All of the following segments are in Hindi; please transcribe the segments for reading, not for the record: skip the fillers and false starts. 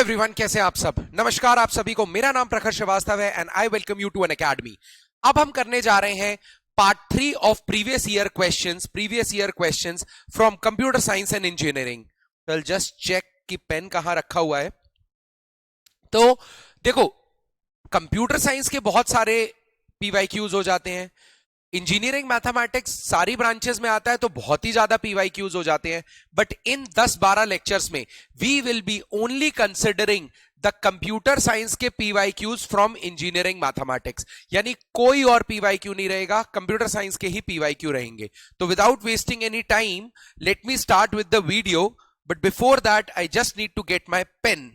एवरीवन, कैसे हैं आप सब। नमस्कार आप सभी को। मेरा नाम प्रखर श्रीवास्तव है and I welcome you to Unacademy. अब हम करने जा रहे हैं part 3 of previous year questions from computer science and engineering. Well just check कि पेन कहां रखा हुआ है। तो देखो, कंप्यूटर साइंस के बहुत सारे पीवाईक्यूज हो जाते हैं। इंजीनियरिंग मैथमेटिक्स सारी ब्रांचेस में आता है तो बहुत ही ज्यादा पीवाईक्यूज हो जाते हैं। बट इन 10-12 लेक्चर्स में we will be only considering the computer science के पीवाईक्यूज फ्रॉम इंजीनियरिंग मैथमेटिक्स, यानी कोई और पीवाईक्यू नहीं रहेगा, कंप्यूटर साइंस के ही पीवाईक्यू रहेंगे। तो without wasting any time let me start with the video, but before that I just need to get my pen.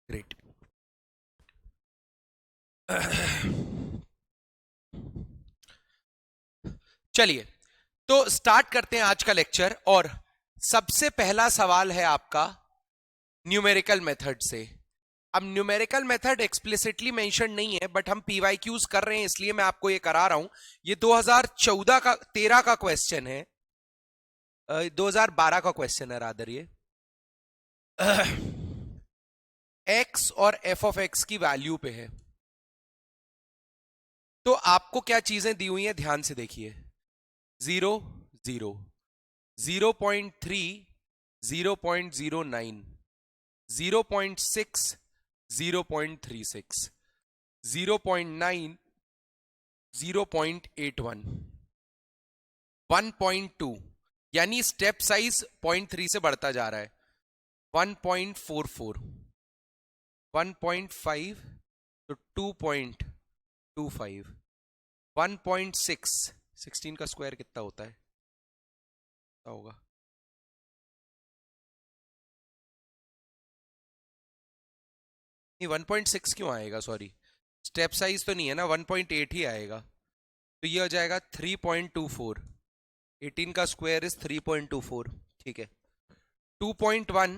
Great. चलिए, तो स्टार्ट करते हैं आज का लेक्चर। और सबसे पहला सवाल है आपका न्यूमेरिकल मेथड से। अब न्यूमेरिकल मेथड एक्सप्लिसिटली मेंशन नहीं है, बट हम पीवाईक्यूज कर रहे हैं इसलिए मैं आपको ये करा रहा हूं। ये 2014 का 13 का क्वेश्चन है, 2012 का क्वेश्चन है रादर। ये एक्स और एफ ऑफ एक्स की वैल्यू पे है। तो आपको क्या चीजें दी हुई हैं, ध्यान से देखिए। 0, 0, 0.3, 0.09, 0.6, 0.36, 0.9, 0.81, 1.2, यानी स्टेप साइज 0.3 से बढ़ता जा रहा है। 1.44, 1.5 तो 2.25, 1.6, 16 का स्क्वायर कितना होता है, क्या होगा? नहीं, 1.6 क्यों आएगा, सॉरी, स्टेप साइज तो नहीं है ना, 1.8 ही आएगा। तो ये हो जाएगा 3.24, 18 का स्क्वायर इज 3.24, ठीक है। 2.1,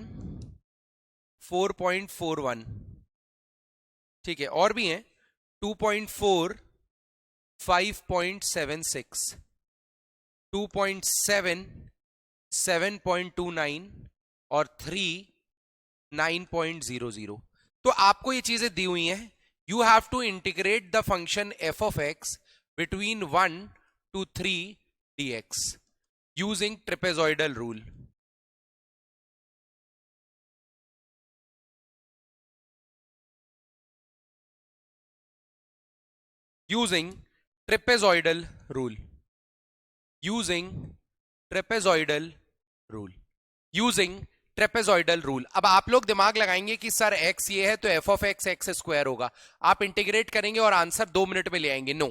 4.41, ठीक है। और भी हैं, 2.4, 5.76, 2.7, 7.29 और 3, 9.00। तो आपको ये चीजें दी हुई हैं। You have to integrate the function f of x between 1 to 3 dx using trapezoidal rule. Using trapezoidal rule, using trapezoidal rule, using trapezoidal rule. अब आप लोग दिमाग लगाएंगे कि सर एक्स ये है तो F of x x square होगा। आप इंटीग्रेट करेंगे और आंसर 2 मिनट में ले आएंगे। No,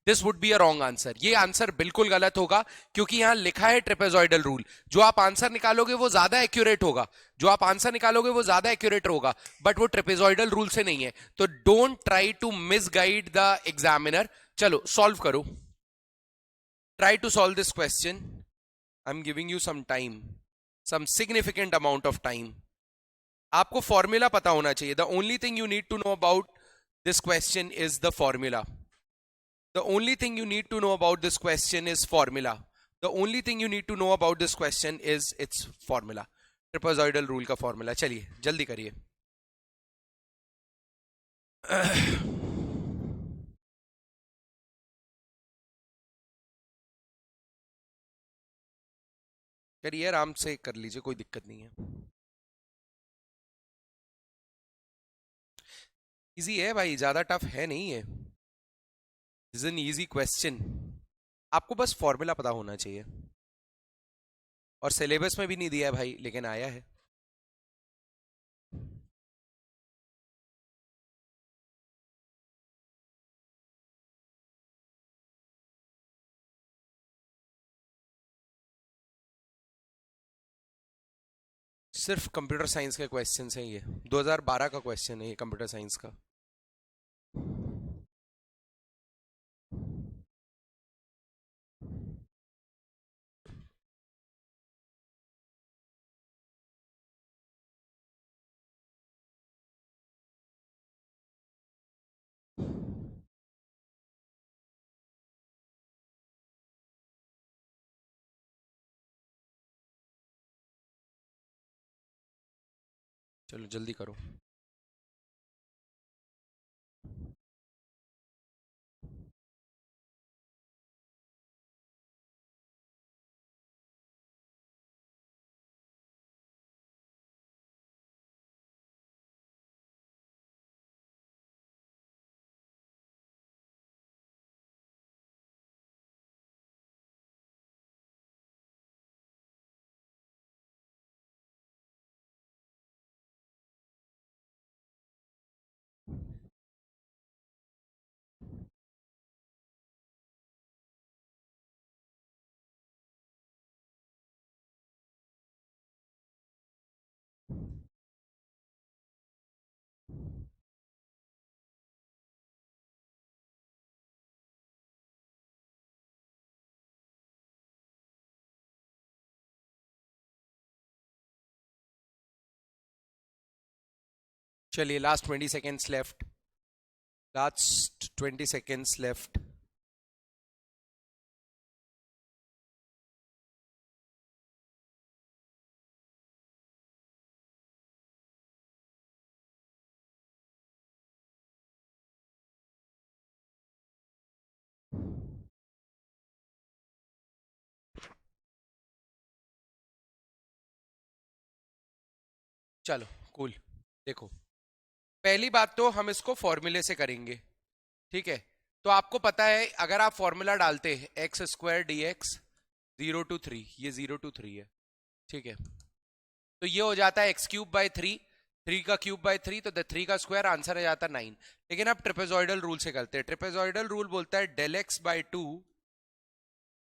this would be a wrong answer. ये आंसर बिल्कुल गलत होगा, क्योंकि यहां लिखा है ट्रेपेजॉइडल रूल। जो आप आंसर निकालोगे वो ज्यादा एक्यूरेट होगा, जो आप आंसर निकालोगे वो ज्यादा एक्यूरेट होगा, बट वो ट्रेपेजॉइडल रूल से नहीं है। तो don't try to misguide the examiner. चलो सॉल्व करो, try to solve this question. I am giving you some time, some significant amount of time. आपको फॉर्मूला पता होना चाहिए। The only thing you need to know about this question is the formula. The only thing you need to know about this question is formula. The only thing you need to know about this question is its formula. Trapezoidal rule का फॉर्मूला। चलिए जल्दी करिए। करिए, आराम से कर लीजिए, कोई दिक्कत नहीं है। इजी है भाई, ज्यादा टफ है नहीं है। This is an easy question. आपको बस फॉर्मूला पता होना चाहिए। और सिलेबस में भी नहीं दिया है भाई, लेकिन आया है। सिर्फ कंप्यूटर साइंस के क्वेश्चन हैं ये। 2012 का क्वेश्चन है ये, कंप्यूटर साइंस का। चलो जल्दी करो। चलिए last 20 seconds left, last 20 seconds left. चलो कूल। देखो, पहली बात तो हम इसको फॉर्मूले से करेंगे, ठीक है। तो आपको पता है अगर आप फॉर्मूला डालते हैं x square D x 0 to 3, ये 0 to 3 है, ठीक है। तो ये हो जाता है एक्स क्यूब बाई 3, 3 का क्यूब बाई 3, तो 3 का स्क्वायर आंसर आ जाता है 9। लेकिन अब ट्रेपेजॉइडल रूल से करते हैं। ट्रेपेजॉइडल रूल बोलता है del x by 2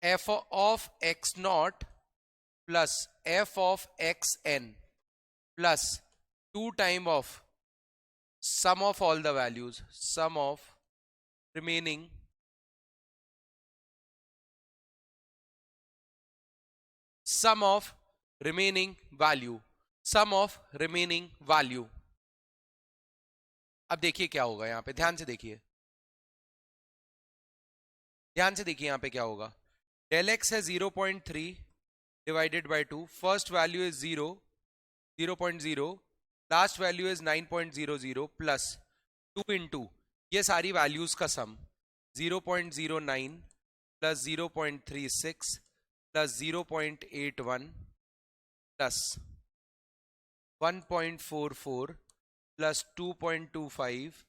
f of x naught plus f of x n plus 2 time of sum of all the values, sum of remaining sum of remaining value, sum of remaining value। अब देखिए क्या होगा यहां पे, ध्यान से देखिए, ध्यान से देखिए यहां पे क्या होगा। डेल एक्स है 0.3 divided by 2, first value is 0, 0.0, last value is 9.00 plus 2 into ये सारी वैल्यूज का सम 0.09 plus 0.36 plus 0.81 plus 1.44 plus 2.25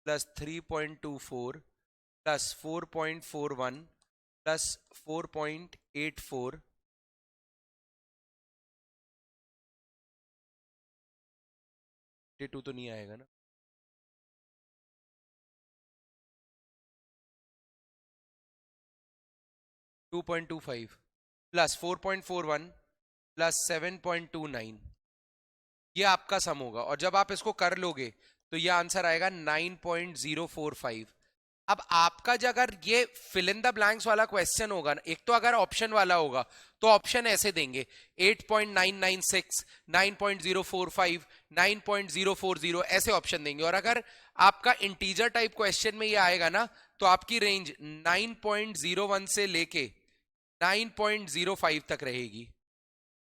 plus 3.24 plus 4.41 plus 4.84 2 तो नहीं आएगा ना, 2.25 प्लस 4.41 प्लस 7.29, ये आपका सम होगा। और जब आप इसको कर लोगे तो ये आंसर आएगा 9.045। अब आपका जो अगर ये फिल इन द ब्लैंक्स वाला क्वेश्चन होगा ना, एक तो अगर ऑप्शन वाला होगा तो ऑप्शन ऐसे देंगे 8.996, 9.045, 9.040 ऐसे ऑप्शन देंगे। और अगर आपका इंटीजर टाइप क्वेश्चन में ये आएगा ना तो आपकी रेंज 9.01 से लेके 9.05 तक रहेगी,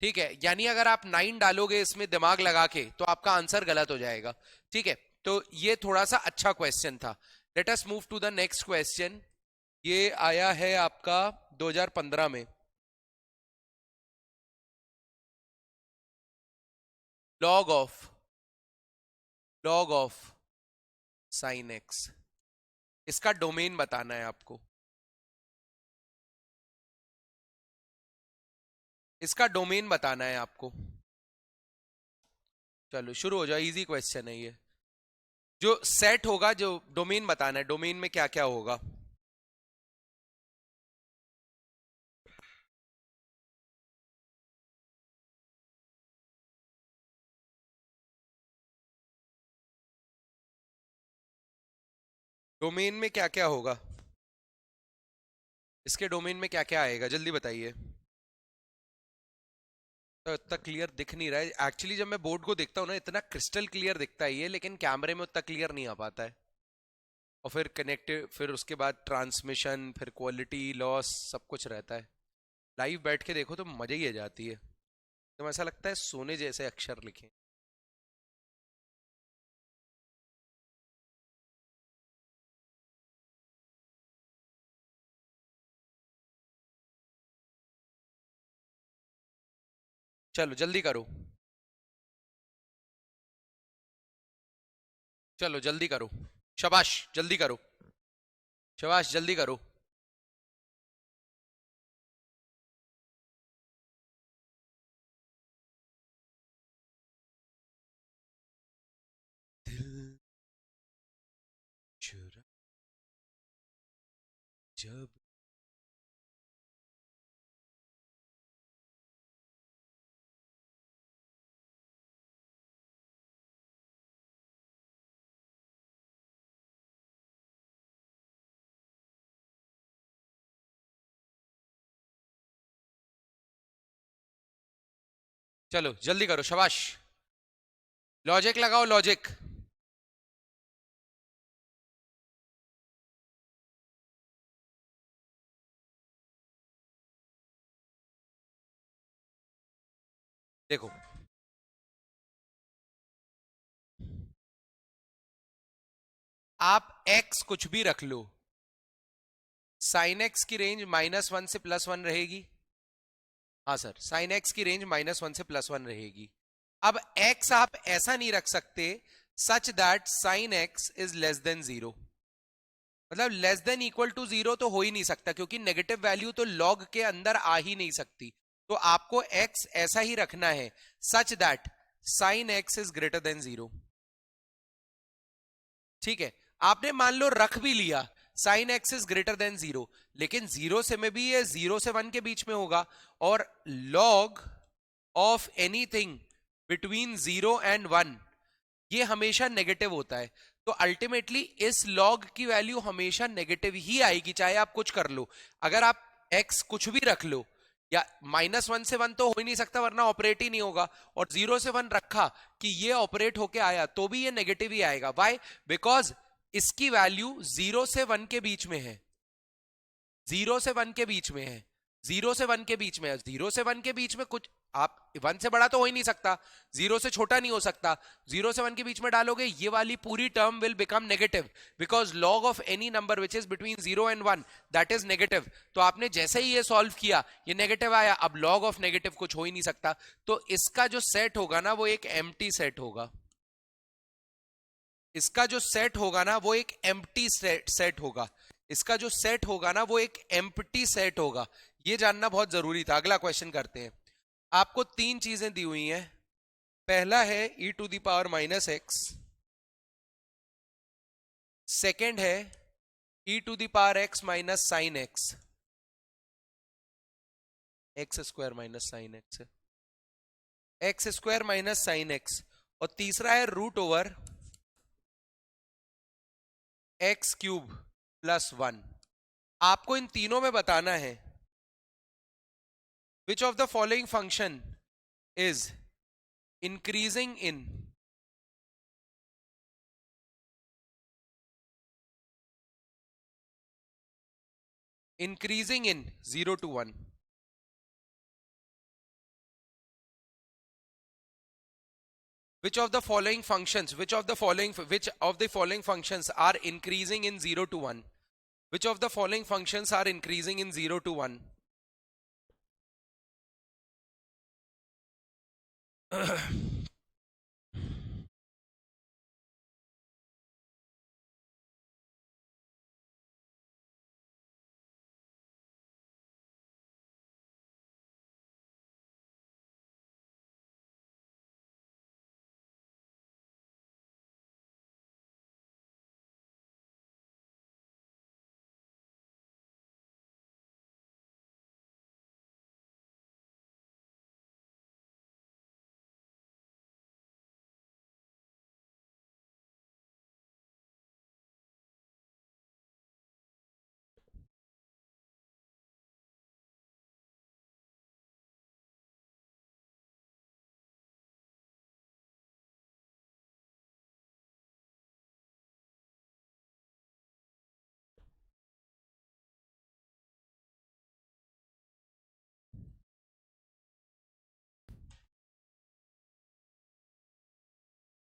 ठीक है। यानी अगर आप 9 डालोगे इसमें दिमाग लगा के तो आपका आंसर गलत हो जाएगा, ठीक है। तो ये थोड़ा सा अच्छा क्वेश्चन था। Let us move to the next question. ये आया है आपका 2015 में। लॉग ऑफ साइन एक्स, इसका डोमेन बताना है आपको, इसका डोमेन बताना है आपको। चलो शुरू हो जाओ, इजी क्वेश्चन है ये। जो सेट होगा, जो डोमेन बताना है, डोमेन में क्या क्या होगा। डोमेन में क्या क्या होगा, इसके डोमेन में क्या क्या आएगा, जल्दी बताइए। तो इतना क्लियर दिख नहीं रहा है एक्चुअली, जब मैं बोर्ड को देखता हूँ ना इतना क्रिस्टल क्लियर दिखता है ये, लेकिन कैमरे में उतना क्लियर नहीं आ पाता है। और फिर कनेक्टिव, फिर उसके बाद ट्रांसमिशन, फिर क्वालिटी लॉस, सब कुछ रहता है। लाइव बैठ के देखो तो मजा ही आ जाती है, तो ऐसा लगता है सोने जैसे अक्षर लिखे। चलो जल्दी करो, चलो जल्दी करो, शाबाश जल्दी करो, शाबाश जल्दी करो। दिल चुरा जब, चलो जल्दी करो, शाबाश। लॉजिक लगाओ, लॉजिक। देखो, आप x कुछ भी रख लो, साइन x की रेंज -1 से +1 रहेगी। हाँ सर, साइन x की रेंज -1 से +1 रहेगी। अब x आप ऐसा नहीं रख सकते such that sine x is less than 0, मतलब लेस देन इक्वल टू 0 तो हो ही नहीं सकता, क्योंकि नेगेटिव वैल्यू तो लॉग के अंदर आ ही नहीं सकती। तो आपको x ऐसा ही रखना है such that sine x is greater than 0। ठीक है, आपने मान लो रख भी लिया sine x is greater than 0, लेकिन 0 से में भी ये 0 से 1 के बीच में होगा, और log of anything between 0 and 1 ये हमेशा नेगेटिव होता है। तो अल्टीमेटली इस लॉग की वैल्यू हमेशा नेगेटिव ही आएगी, चाहे आप कुछ कर लो। अगर आप x कुछ भी रख लो, या -1 से 1 तो हो ही नहीं सकता वरना ऑपरेट ही नहीं होगा, और 0 से 1 रखा कि ये ऑपरेट होके आया तो भी ये नेगेटिव ही आएगा। व्हाई? बिकॉज इसकी वैल्यू 0 से 1 के बीच में है, 0 से 1 के बीच में है, 0 से 1 के बीच में है, 0 से 1 के बीच में कुछ आप 1 से बड़ा तो हो ही नहीं सकता, 0 से छोटा नहीं हो सकता। 0 से 1 के बीच में डालोगे ये वाली पूरी term will become negative, because log of any number which is between 0 and 1 that is negative. तो आपने जैसे ही ये सॉल्व किया ये नेगेटिव आया, अब लॉग ऑफ नेगेटिव कुछ हो ही नहीं सकता। तो इसका जो सेट होगा ना वो एक एम्प्टी सेट होगा, इसका जो सेट होगा ना वो एक एम्प्टी सेट होगा, इसका जो सेट होगा ना वो एक एम्प्टी सेट होगा। ये जानना बहुत जरूरी था। अगला क्वेश्चन करते हैं। आपको तीन चीजें दी हुई हैं। पहला है e⁻⁻x, सेकंड है e⁻x minus sine x, x square minus sine x, x square minus sine x, और तीसरा है √ओवर x³ +1। आपको इन तीनों में बताना है which of the following function is increasing in increasing in 0 to 1। which of the following functions which of the following functions are increasing in 0 to 1? which of the following functions are increasing in 0 to 1?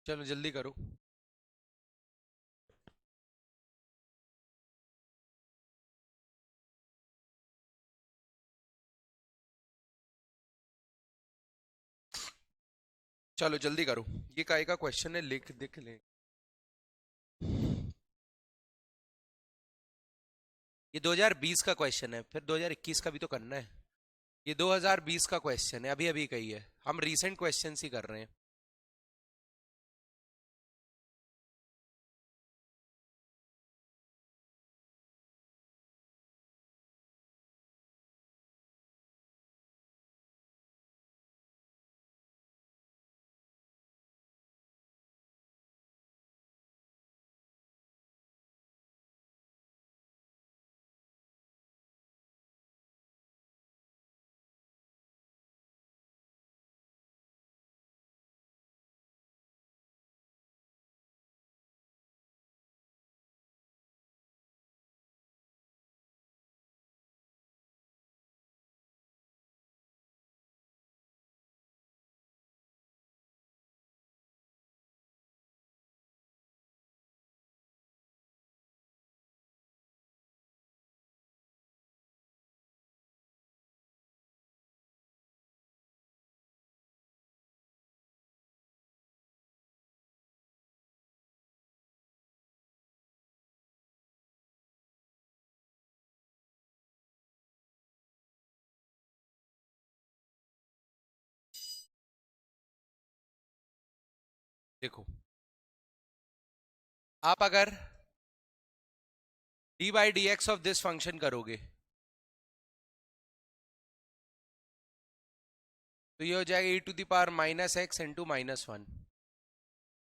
चलो जल्दी करो। चलो जल्दी करो, ये काहे का क्वेश्चन है, लिख दिख ले। ये 2020 का क्वेश्चन है, फिर 2021 का भी तो करना है। ये 2020 का क्वेश्चन है, अभी अभी का ही है, हम रीसेंट क्वेश्चंस ही कर रहे हैं। देखो, आप अगर D by D X of this function करोगे तो ये हो जाएगा E to the power minus X into -1।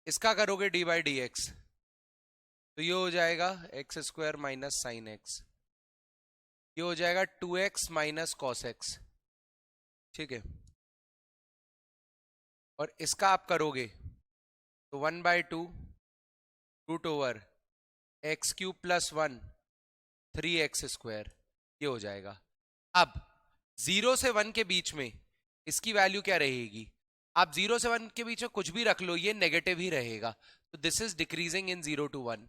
इसका करोगे डी बाई डी एक्स तो ये हो जाएगा x square minus sine x, ये हो जाएगा 2x माइनस कॉस एक्स। ठीक है, और इसका आप करोगे तो 1/2 root over x cube plus 1 3x², ये हो जाएगा। अब 0 से 1 के बीच में इसकी वैल्यू क्या रहेगी? आप 0 से 1 के बीच में कुछ भी रख लो, ये नेगेटिव ही रहेगा, तो this is decreasing in 0 to 1।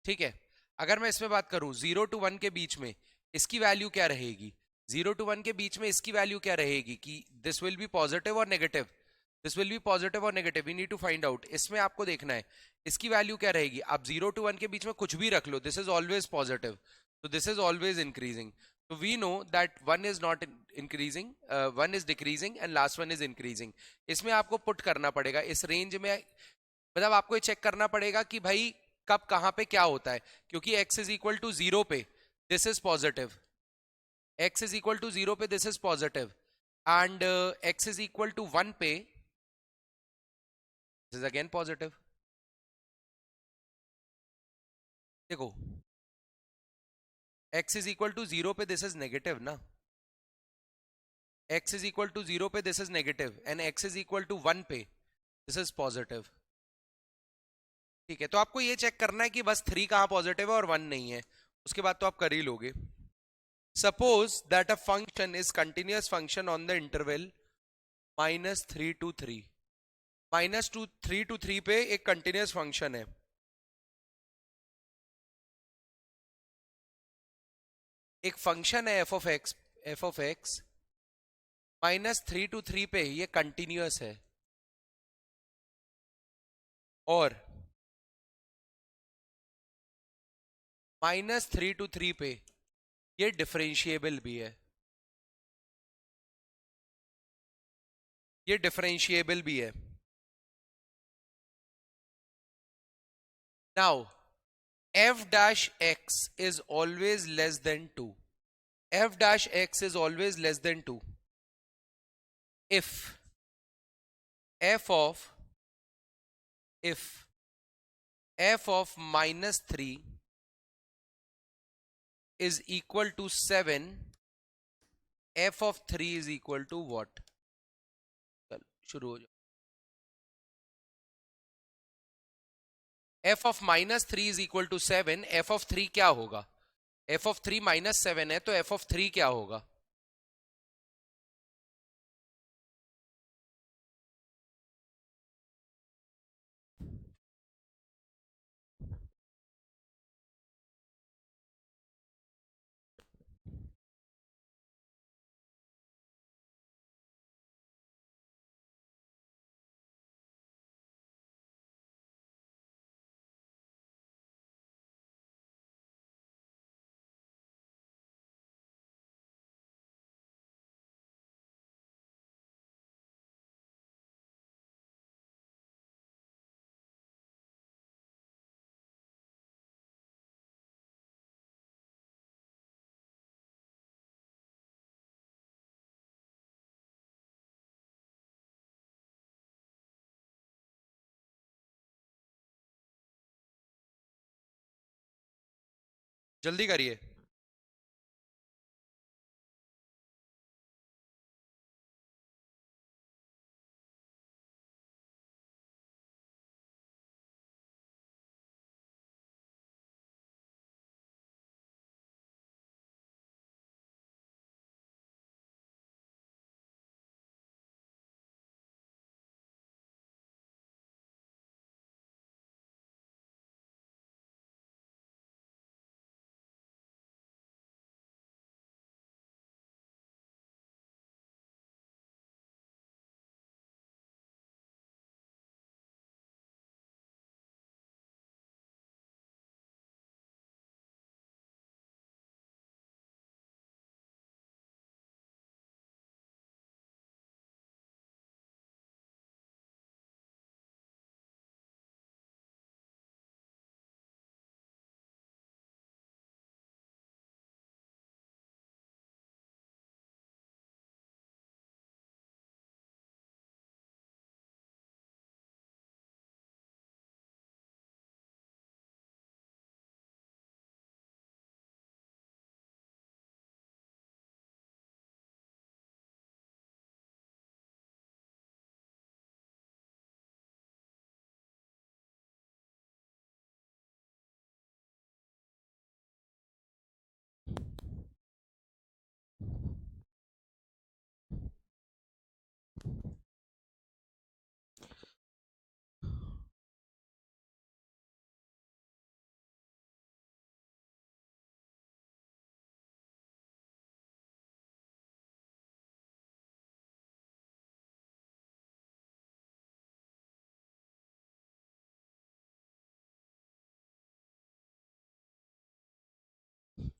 ठीक है, अगर मैं इसमें बात करूं 0 to 1 के बीच में इसकी वैल्यू क्या रहेगी, 0 to 1 के बीच में इसकी वैल्यू क्या रहेगी कि दिस विल बी पॉजिटिव और negative, this will be positive और negative, we need to find out. इसमें आपको देखना है इसकी वैल्यू क्या रहेगी। आप 0 to 1 के बीच में कुछ भी रख लो, this is always positive, so this is always increasing, so we know that one is not increasing, one is decreasing and last one is increasing। इसमें आपको पुट करना पड़ेगा इस रेंज में, मतलब आपको ये चेक करना पड़ेगा कि भाई कब कहां पे क्या होता है, क्योंकि x इज इक्वल टू 0 पे this is positive, x is equal to 0 पे this is positive, and x is equal to 1 पे दिस इज अगेन पॉजिटिव। देखो, x इज इक्वल टू 0 पे दिस इज नेगेटिव ना, x इज इक्वल टू 0 पे this is negative and x is equal to 1 पे दिस इज पॉजिटिव। ठीक है, तो आपको ये चेक करना है कि बस 3 कहां पॉजिटिव है और 1 नहीं है, उसके बाद तो आप कर ही लोगे। Suppose that a function is continuous function on the interval -3 to 3, -3 to 3 पे एक कंटिन्यूअस फंक्शन है। एक फंक्शन है f of x -3 to 3 पे ये कंटिन्यूअस है, और -3 to 3 पे ये डिफरेंशिएबल भी है, ये डिफरेंशिएबल भी है। Now f dash x is always less than 2, f dash x is always less than 2 if f of if f of -3 is equal to 7, f of 3 is equal to what? चलो शुरू हो जाओ। f of -3 is equal to 7, f of 3 क्या होगा? f of 3 -7 है, तो f of 3 क्या होगा? जल्दी करिए।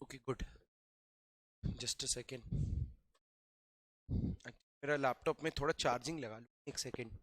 Okay good, just a second. मेरा लैपटॉप में थोड़ा चार्जिंग लगा लो, एक सेकेंड।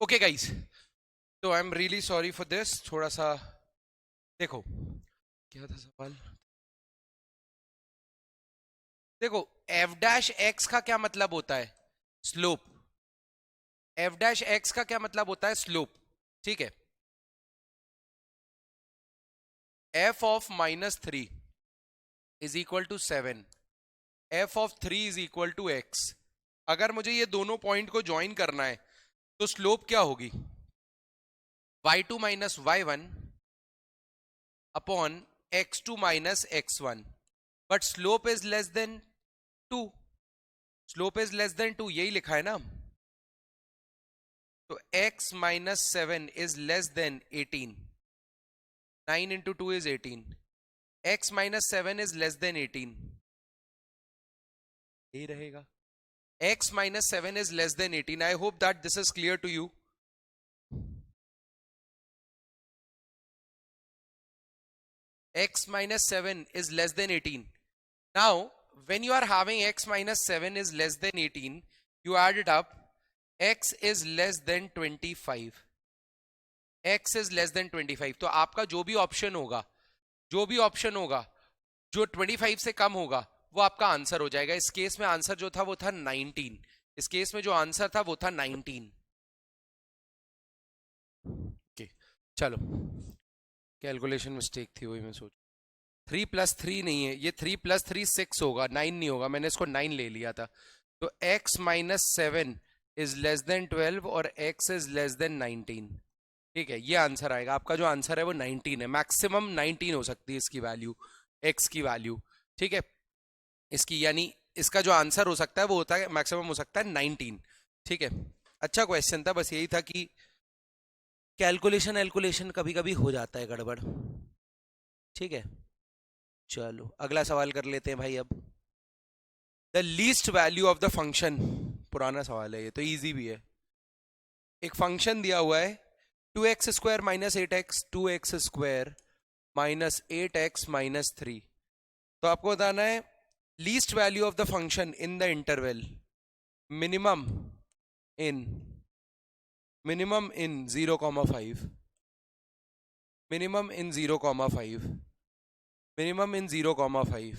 ओके गाइस, तो I am really sorry for this. थोड़ा सा देखो, क्या था सवाल। देखो, एफ डैश एक्स का क्या मतलब होता है? स्लोप। एफ डैश एक्स का क्या मतलब होता है? स्लोप। ठीक है। F of -3 is equal to 7, f of 3 is equal to x. अगर मुझे ये दोनों पॉइंट को ज्वाइन करना है तो स्लोप क्या होगी? y2 minus y1 upon x2 minus x1। But slope is less then 2। Slope is less then 2, यही लिखा है ना। तो x minus 7 is less then 18। 9 into 2 is 18। x minus 7 is less then 18, यही रहेगा। x minus 7 is less than 18. I hope that this is clear to you. X minus 7 is less than 18. Now, when you are having x minus 7 is less than 18, you add it up. X is less than 25. X is less than 25. तो आपका जो भी ऑप्शन होगा, जो भी ऑप्शन होगा जो 25 से कम होगा, वो आपका आंसर हो जाएगा। इस केस में आंसर जो था वो था 19। इस केस में जो आंसर था वो था 19। ओके, चलो, कैलकुलेशन मिस्टेक थी, वही मैं सोच 3 + 3 नहीं है, ये 3 + 3 6 होगा, 9 नहीं होगा, मैंने इसको 9 ले लिया था। तो x - 7 इज लेस देन 12 और x इज लेस देन 19। ठीक है, ये आंसर आएगा आपका। जो आंसर है वो 19 है, मैक्सिमम 19 हो सकती है इसकी वैल्यू, x की वैल्यू। ठीक है, इसकी यानी इसका जो आंसर हो सकता है वो होता है मैक्सिमम हो सकता है 19। ठीक है, अच्छा क्वेश्चन था, बस यही था कि कैलकुलेशन एल्कुलेशन कभी कभी हो जाता है गड़बड़। ठीक है, चलो अगला सवाल कर लेते हैं भाई। अब the least value of the function, पुराना सवाल है ये तो, इजी भी है। एक फंक्शन दिया हुआ है 2x² - 8x 2x² - 8x - 3। तो आपको बताना है least value of the function in the interval minimum in 0,5, minimum in 0,5, minimum in 0,5,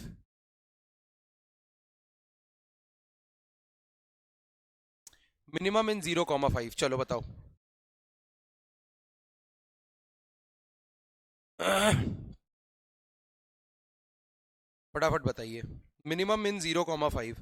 minimum in 0,5। चलो बताओ। फटाफट बताइए, मिनिमम इन 0,5।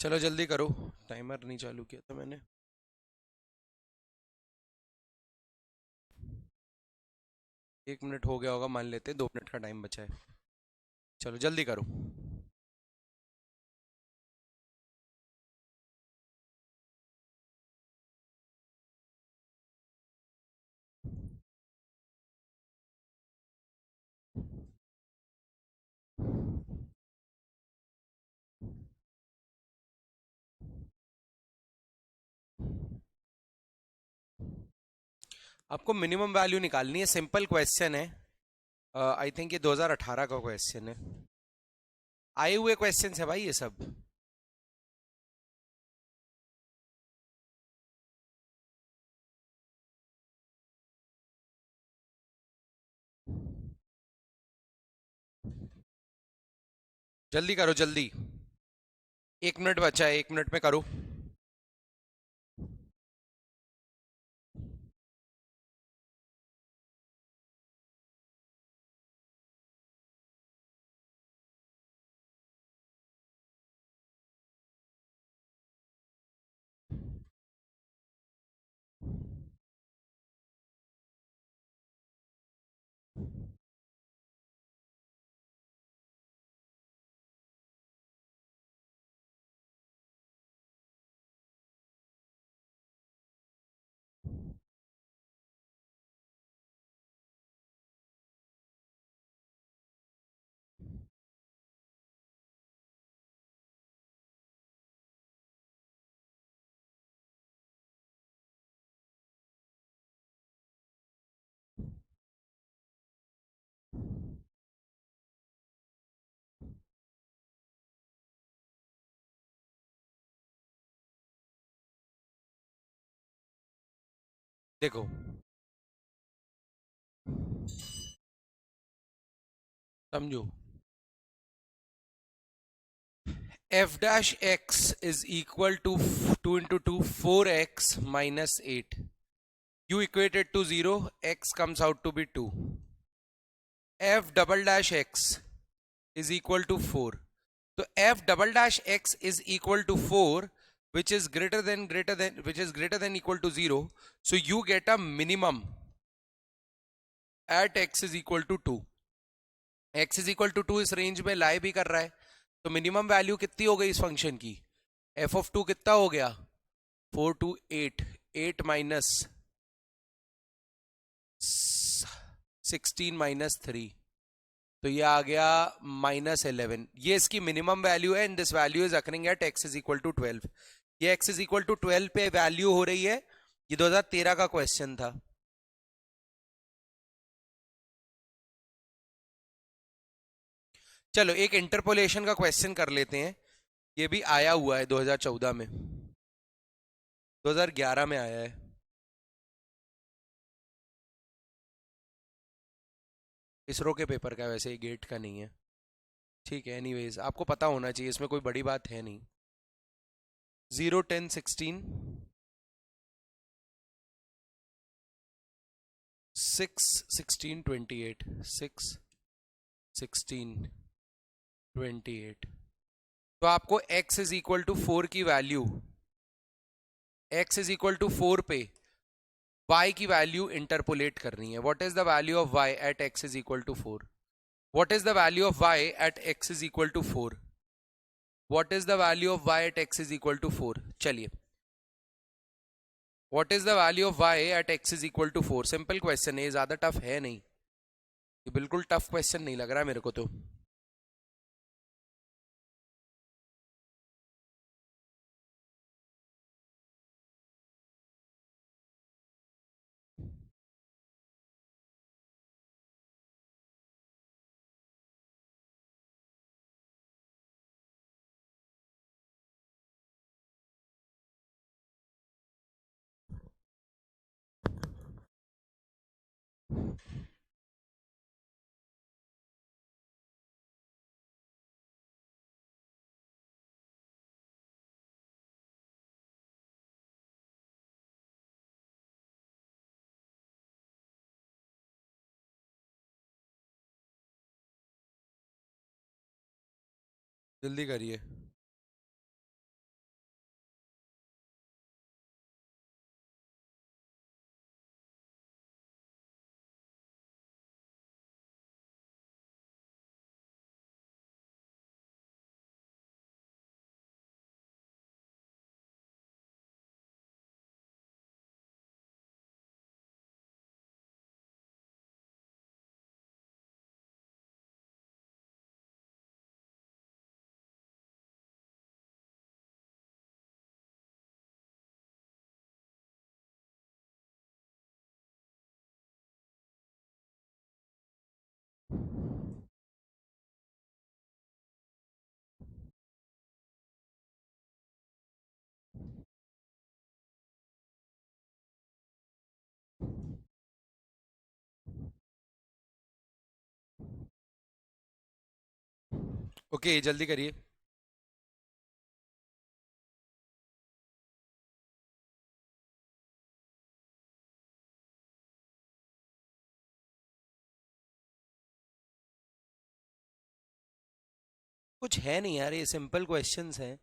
चलो जल्दी करो, टाइमर नहीं चालू किया था मैंने। 1 मिनट हो गया होगा, मान लेते हैं 2 मिनट का टाइम बचा है। चलो जल्दी करो। आपको मिनिमम वैल्यू निकालनी है, सिंपल क्वेश्चन है। आई थिंक ये 2018 का क्वेश्चन है, आए हुए क्वेश्चन है भाई ये सब। जल्दी करो जल्दी, 1 मिनट बचा है, 1 मिनट में करो। देखो समझो, f' is equal to 2 into 2 4x minus 8। you equate it to 0, x comes out to be 2। f" is equal to 4। तो f" is equal to 4, which is greater than equal to 0। so you get a minimum at x is equal to 2। x is equal to 2 इस रेंज में लाई भी कर रहा है, तो मिनिमम वैल्यू कितनी हो गई इस फंक्शन की? एफ ऑफ 2 कितना हो गया? 4 टू 8, 8 माइनस 16 माइनस 3, तो ये आ गया -11। ये इसकी मिनिमम वैल्यू है, and this value is occurring at x is equal to 12। ये x इज इक्वल टू 12 पे वैल्यू हो रही है। ये 2013 का क्वेश्चन था। चलो एक इंटरपोलेशन का क्वेश्चन कर लेते हैं। ये भी आया हुआ है 2014 में, 2011 में आया है। इसरो के पेपर का, वैसे गेट का नहीं है। ठीक है, एनीवेज आपको पता होना चाहिए, इसमें कोई बड़ी बात है नहीं। 0 10 16 6 16 28 6 16 28। तो आपको x इज इक्वल टू 4 की value, x is equal to 4 पे y की वैल्यू इंटरपोलेट करनी है। What is the value of y at x is equal to 4? What is the value of y at x is equal to 4? What is the value of y at x is equal to 4? चलिए, what is the value of y at x is equal to 4? Simple question है, ये ज्यादा टफ है नहीं, ये बिल्कुल टफ क्वेश्चन नहीं लग रहा मेरे को तो। जल्दी करिए। ओके, जल्दी करिए। कुछ है नहीं यार, ये सिंपल क्वेश्चंस हैं,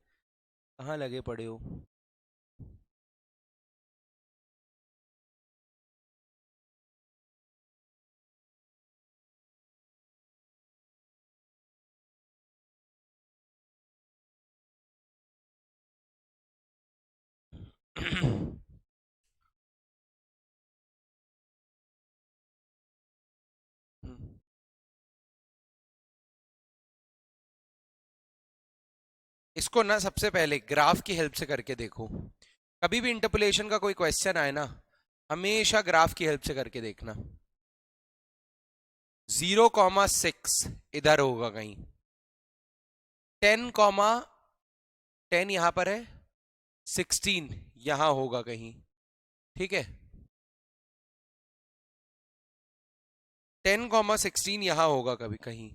कहाँ लगे पड़े हो? इसको ना सबसे पहले ग्राफ की हेल्प से करके देखो। कभी भी इंटरपोलेशन का कोई क्वेश्चन आए ना, हमेशा ग्राफ की हेल्प से करके देखना। 0,6 इधर होगा कहीं, 10 यहां पर है, 16 यहां होगा कहीं। ठीक है, 10,16 यहां होगा कभी कहीं।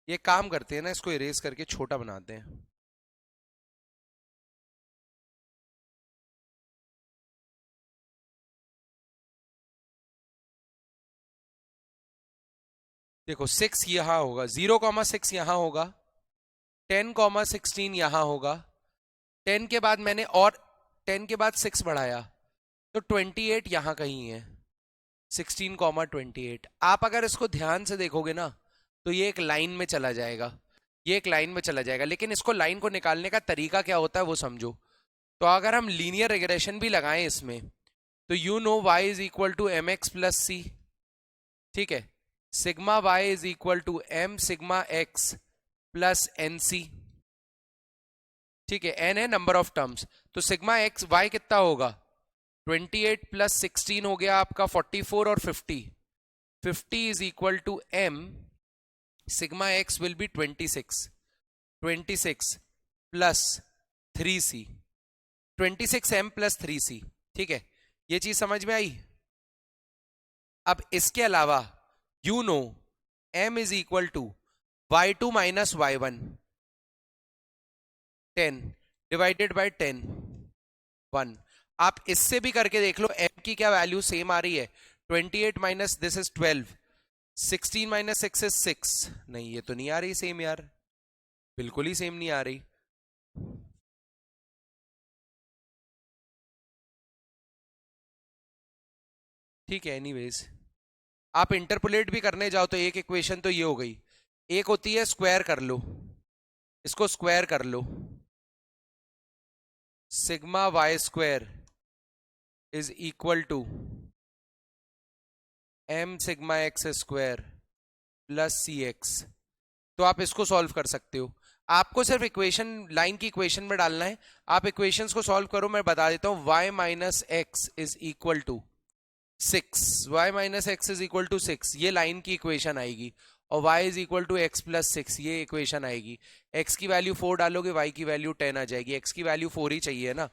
ये काम करते हैं ना, इसको इरेज करके छोटा बनाते हैं। देखो 6 यहां होगा, 0,6 यहां होगा, 10,16 यहां होगा, 10 के बाद मैंने और 10 के बाद 6 बढ़ाया, तो 28 यहां कहीं है, 16,28। आप अगर इसको ध्यान से देखोगे ना, तो ये एक लाइन में चला जाएगा, ये एक लाइन में चला जाएगा। लेकिन इसको लाइन को निकालने का तरीका क्या होता है वो समझो। तो अगर हम लीनियर रिग्रेशन भी लगाएं इसमें, तो you know y is equal to M X plus C, ठीक है। Sigma y is equal to M sigma X plus N C, ठीक है। n है नंबर ऑफ टर्म्स, तो सिग्मा एक्स y कितना होगा, 28 प्लस 16 हो गया आपका 44 और 50, 50 is equal to m sigma x will be 26, 26 plus 3c, 26m plus 3c, ठीक है। ये चीज समझ में आई। अब इसके अलावा you know m is equal to y2 minus y1, 10 divided by 10, 1। आप इससे भी करके देख लो m की क्या वैल्यू सेम आ रही है, 28 minus this is 12, 16 minus 6 is 6, नहीं ये तो नहीं आ रही सेम यार, बिल्कुल ही सेम नहीं आ रही। ठीक है, एनीवेज आप इंटरपोलेट भी करने जाओ तो एक इक्वेशन तो ये हो गई, एक होती है स्क्वायर कर लो, इसको स्क्वायर कर लो, sigma Y square is equal to M sigma X square plus C X. तो आप इसको सॉल्व कर सकते हो, आपको सिर्फ इक्वेशन लाइन की इक्वेशन में डालना है। आप इक्वेशंस को सॉल्व करो, मैं बता देता हूं, y minus x is equal to 6, y minus x is equal to 6, ये लाइन की इक्वेशन आएगी। और y is equal to x plus 6, ये इक्वेशन आएगी। x की वैल्यू 4 डालोगे, y की वैल्यू 10 आ जाएगी, x की वैल्यू 4 ही चाहिए ना।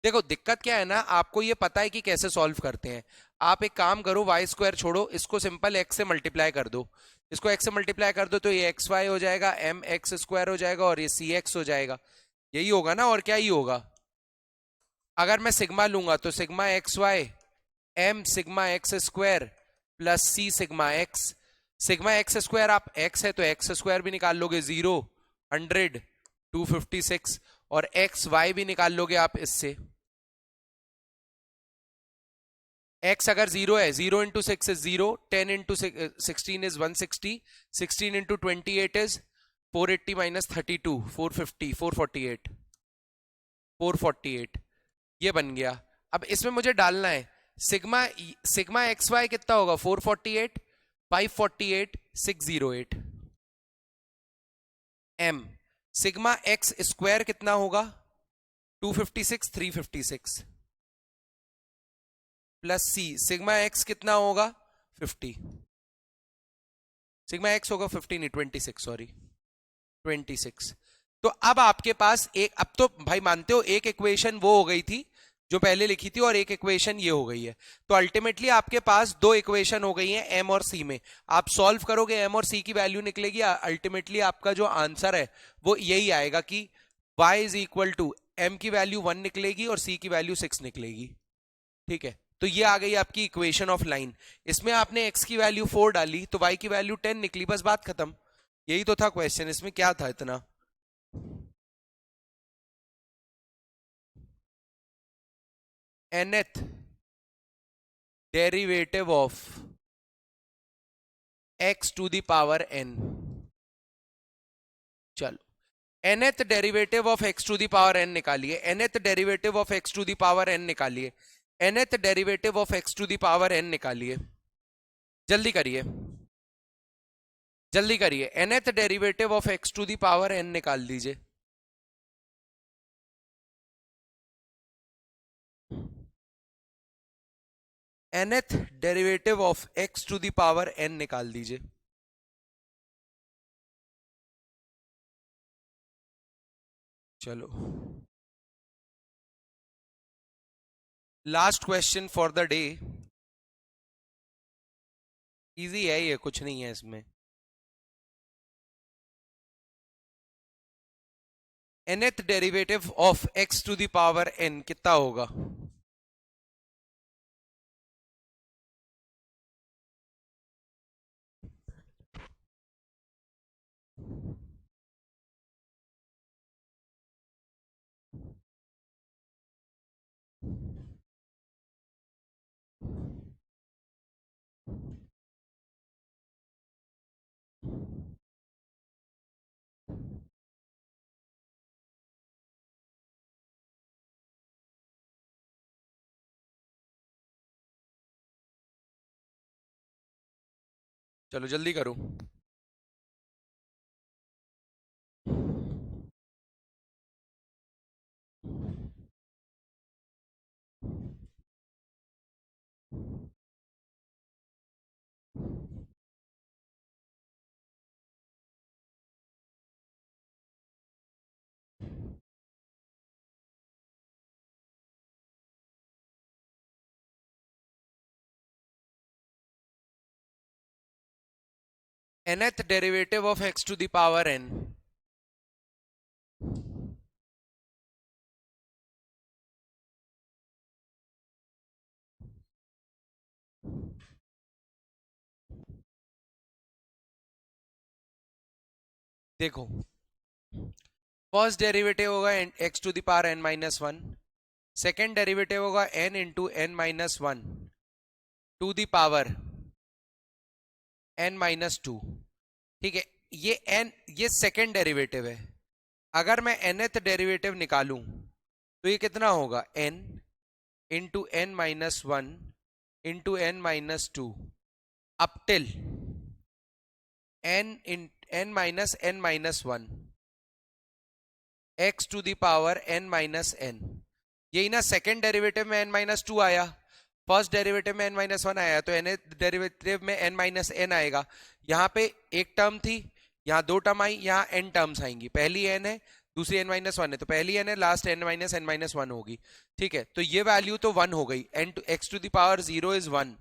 देखो दिक्कत क्या है ना, आपको ये पता है कि कैसे सॉल्व करते हैं। आप एक काम करो, वाई स्क्वायर छोड़ो, इसको सिंपल एक्स से मल्टीप्लाई कर दो, इसको एक्स से मल्टीप्लाई कर दो तो ये एक्स वाई हो जाएगा, एम एक्स स्क्वायर हो जाएगा और ये सी एक्स हो जाएगा। यही होगा ना, और क्या ही होगा। अगर मैं सिग्मा लूंगा तो sigma X Y M sigma X square plus C sigma X. Sigma X square आप एक्स है तो एक्स स्क्वायर भी निकाल लोगे, 0, 100, 256, और एक्स वाई भी निकाल लोगे आप इससे। x अगर 0 है, 0 into 6 is 0, 10 into 16 is 160, 16 into 28 is 480 minus 32, 450, 448, 448, ये बन गया। अब इसमें मुझे डालना है सिग्मा, सिग्मा एक्स वाई कितना होगा, 448, 548, 608, m सिग्मा एक्स स्क्वायर कितना होगा, 256, 356, प्लस सी सिग्मा एक्स कितना होगा 50, सिग्मा एक्स होगा 50 नहीं 26, सॉरी 26। तो अब आपके पास एक, अब तो भाई मानते हो एक इक्वेशन वो हो गई थी जो पहले लिखी थी और एक इक्वेशन ये हो गई है। तो अल्टीमेटली आपके पास दो इक्वेशन हो गई हैं एम और सी में। आप सॉल्व करोगे एम और सी की वैल्यू निकलेगी, अल्टीमेटली आपका जो आंसर है वो यही आएगा कि y is equal to m की वैल्यू 1 निकलेगी और सी की वैल्यू 6 निकलेगी, ठीक है। तो ये आ गई आपकी इक्वेशन ऑफ लाइन। इसमें आपने x की वैल्यू 4 डाली तो y की वैल्यू 10 निकली, बस बात खत्म। यही तो था क्वेश्चन, इसमें क्या था इतना। nth derivative of x to the power n, चलो nth derivative of x to the power n निकालिए, nth derivative of x to the power n निकालिए, nth derivative of x to the power n निकालिए, जल्दी करिए, जल्दी करिए, nth derivative of x to the power n निकाल दीजिए। nth derivative of x to the power n निकाल दीजिए। चलो last question for the day, easy है ये, कुछ नहीं है इसमें। nth derivative of x to the power n कितना होगा, चलो जल्दी करो। nth derivative of x to the power n। देखो, फर्स्ट डेरिवेटिव होगा x to the power n minus one, second derivative होगा n into n minus one to the power n minus two. ठीक है, ये सेकेंड डेरिवेटिव है। अगर मैं nth डेरिवेटिव निकालूं तो ये कितना होगा, n into n minus one into n minus two up till n minus n minus one x to the power n minus n। यही ना सेकेंड डेरिवेटिव में n माइनस टू आया, फर्स्ट डेरिवेटिव में n माइनस वन आया, तो n डेरिवेटिव में n माइनस n आएगा। यहाँ पे एक टर्म थी, यहाँ दो टर्म आई, यहाँ n टर्म्स आएंगी। पहली n है, दूसरी n माइनस वन है, तो पहली n है, लास्ट n माइनस वन होगी। ठीक है, तो ये वैल्यू तो वन हो गई, x to the power zero is one.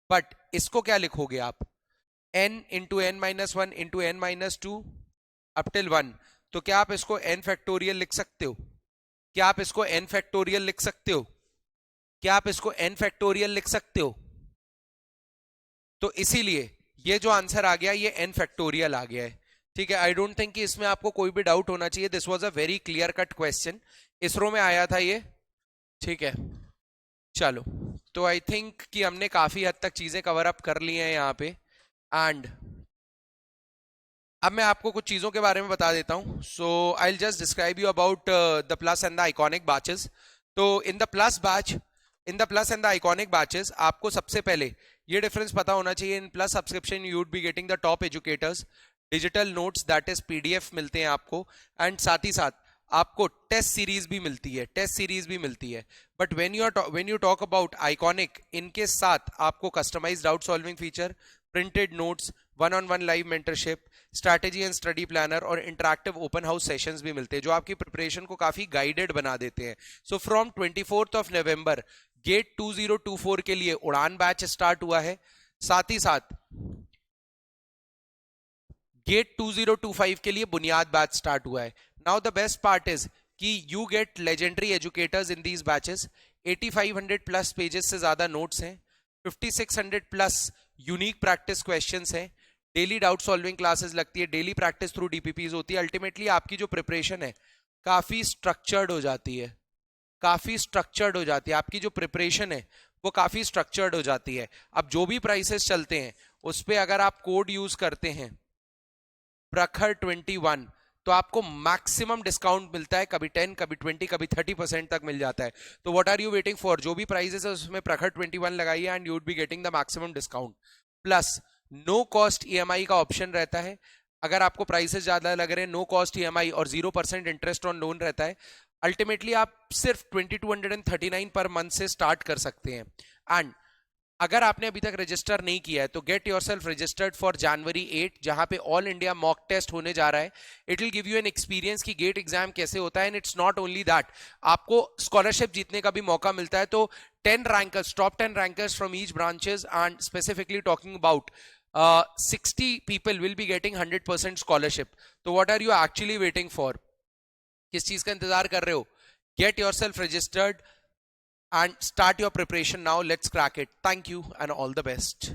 But इसको क्या लिखोगे आप, n into n minus one into n minus two up till one. तो क्या आप इसको n फैक्टोरियल लिख सकते हो? क्या आप इसको n फैक्टोरियल लिख सकते हो? क्या आप इसको n फैक्टोरियल लिख सकते हो? तो इसीलिए ये जो आंसर आ गया ये n फैक्टोरियल आ गया है। ठीक है, आई डोंट थिंक कि इसमें आपको कोई भी डाउट होना चाहिए। This was a very clear cut question, ISRO में आया था ये। ठीक है, चलो, तो आई थिंक कि हमने काफी हद तक चीजें कवर अप कर ली हैं यहाँ पे। एंड अब मैं आपको कुछ चीजों के बारे में बता देता हूं। So I will just describe you about the Plus and the Iconic batches. तो in the Plus batch, in the Plus and the Iconic batches, आपको सबसे पहले ये डिफरेंस पता होना चाहिए। In Plus subscription you would be getting the top educators, digital notes that is PDF मिलते हैं आपको, एंड साथ ही साथ आपको टेस्ट सीरीज भी मिलती है, टेस्ट सीरीज भी मिलती है। But when you talk about Iconic, इनके साथ आपको customised doubt solving feature, printed notes, one on one live mentorship, strategy and study planner और इंटरैक्टिव ओपन हाउस सेशंस भी मिलते हैं, जो आपकी प्रिपरेशन को काफी गाइडेड बना देते हैं। So from 24th of November GATE 2024 के लिए उड़ान बैच स्टार्ट हुआ है। साथ ही साथ गेट 2025 के लिए बुनियाद बैच स्टार्ट हुआ है। Now the best part is कि you get legendary educators in these batches. 8500 plus pages से ज्यादा नोट्स हैं, 5600 प्लस यूनिक प्रैक्टिस क्वेश्चंस हैं, डेली डाउट सॉल्विंग क्लासेस लगती है, डेली प्रैक्टिस थ्रू डीपीपीज होती है। अल्टीमेटली आपकी जो प्रिपरेशन है काफी स्ट्रक्चर्ड हो जाती है, काफी स्ट्रक्चर्ड हो जाती है। आपकी जो प्रिपरेशन है वो काफी स्ट्रक्चर्ड हो जाती है। अब जो भी प्राइसेस चलते हैं उस पर अगर आप कोड यूज करते हैं प्रखर 21, तो आपको मैक्सिमम डिस्काउंट मिलता है, कभी 10, कभी 20, कभी 30% तक मिल जाता है। तो what are you waiting for? जो भी प्राइसेस है उसमें प्रखर 21 लगाइए and you would be getting the maximum discount. Plus no cost EMI का ऑप्शन रहता है। अगर आपको प्राइसेस ज्यादा लग रहे हैं, नो कॉस्ट ईएमआई और 0% इंटरेस्ट ऑन लोन रहता है। अल्टीमेटली आप सिर्फ 2239 पर मंथ से स्टार्ट कर सकते हैं। एंड अगर आपने अभी तक रजिस्टर नहीं किया है तो get yourself registered for January 8, जहां पे ऑल इंडिया मॉक टेस्ट होने जा रहा है। It will give you an experience कि गेट एग्जाम कैसे होता है। And it's not only that, आपको स्कॉलरशिप जीतने का भी मौका मिलता है। तो 10 rankers, top 10 rankers from each branches, and specifically talking about 60 people will be getting 100% scholarship. तो what are you actually waiting for? किस चीज का इंतजार कर रहे हो? Get yourself registered and start your preparation now. Let's crack it. Thank you and all the best.